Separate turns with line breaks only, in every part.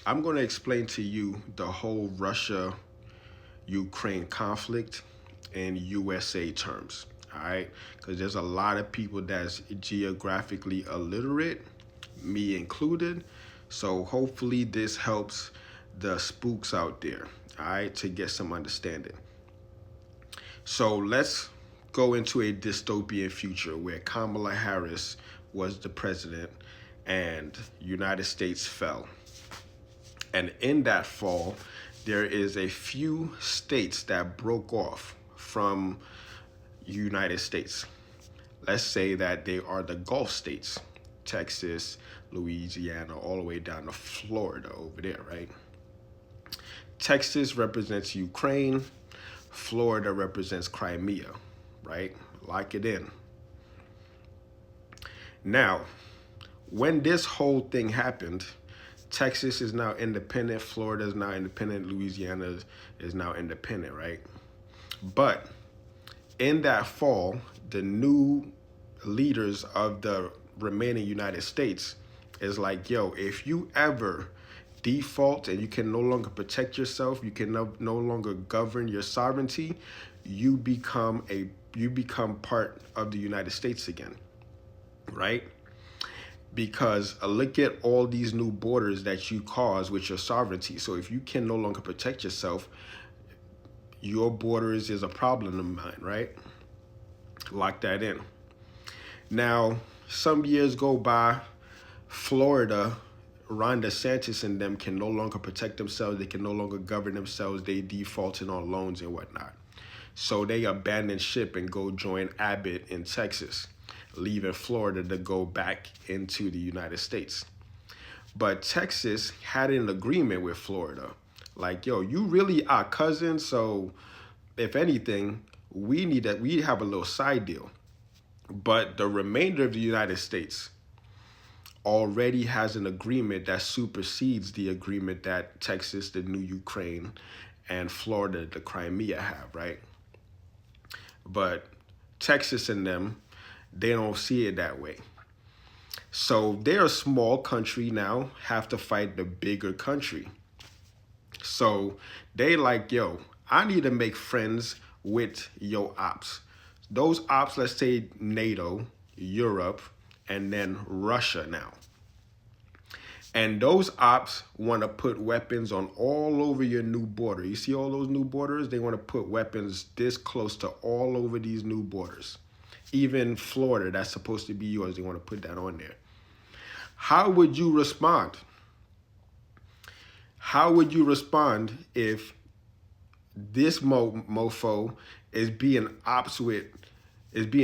I'm going to explain to you the whole Russia-Ukraine conflict in USA terms. All right, because there's a lot of people that's geographically illiterate, me included. So hopefully this helps the spooks out there, all right, to get some understanding. So let's go into a dystopian future where Kamala Harris was the president and United States fell. And in that fall, there is a few states that broke off from United States. Let's say that they are the Gulf states, Texas, Louisiana, all the way down to Florida over there, right? Texas represents Ukraine, Florida represents Crimea, right? Lock it in. Now, when this whole thing happened, Texas is now independent, Florida is now independent, Louisiana is now independent, right? But in that fall, the new leaders of the remaining United States is like, yo, if you ever default and you can no longer protect yourself, you can no longer govern your sovereignty, you become part of the United States again, right? Because look at all these new borders that you cause with your sovereignty. So if you can no longer protect yourself, your borders is a problem of mine, right? Lock that in. Now, some years go by, Florida, Ron DeSantis and them can no longer protect themselves. They can no longer govern themselves. They defaulted on loans and whatnot. So they abandon ship and go join Abbott in Texas, leaving Florida to go back into the United States. But Texas had an agreement with Florida. Like, yo, you really are cousins, so if anything, we have a little side deal. But the remainder of the United States already has an agreement that supersedes the agreement that Texas, the new Ukraine, and Florida, the Crimea have, right? But Texas and them, they don't see it that way. So they're a small country now, have to fight the bigger country. So they like, yo, I need to make friends with your ops. Those ops, let's say NATO, Europe, and then Russia now. And those ops want to put weapons on all over your new border. You see all those new borders? They want to put weapons this close to all over these new borders. Even Florida, that's supposed to be yours, they want to put that on there. How would you respond? How would you respond if this mofo is being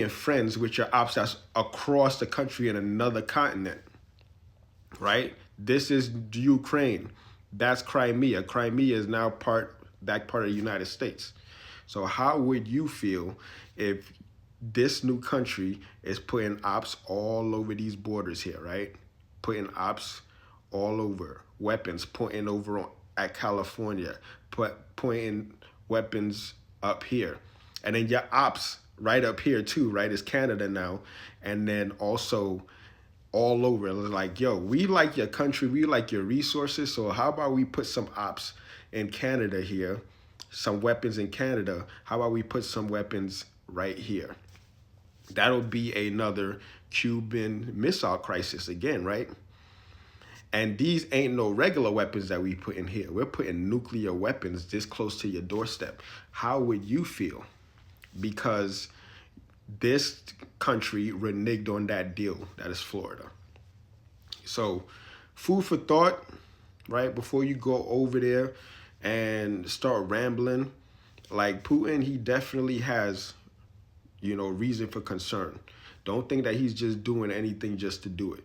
friends with your ops that's across the country in another continent, right? This is Ukraine. That's Crimea. Crimea is now part of the United States. So how would you feel if this new country is putting ops all over these borders here, right? Putting ops all over, weapons pointing over at California, pointing weapons up here. And then your ops right up here too, right, is Canada now. And then also all over, like, yo, we like your country, we like your resources, so how about we put some ops in Canada here, some weapons in Canada, how about we put some weapons right here? That'll be another Cuban Missile Crisis again, right? And these ain't no regular weapons that we put in here. We're putting nuclear weapons this close to your doorstep. How would you feel? Because this country reneged on that deal, that is Florida. So, food for thought, right? Before you go over there and start rambling, like Putin, he definitely has, reason for concern. Don't think that he's just doing anything just to do it.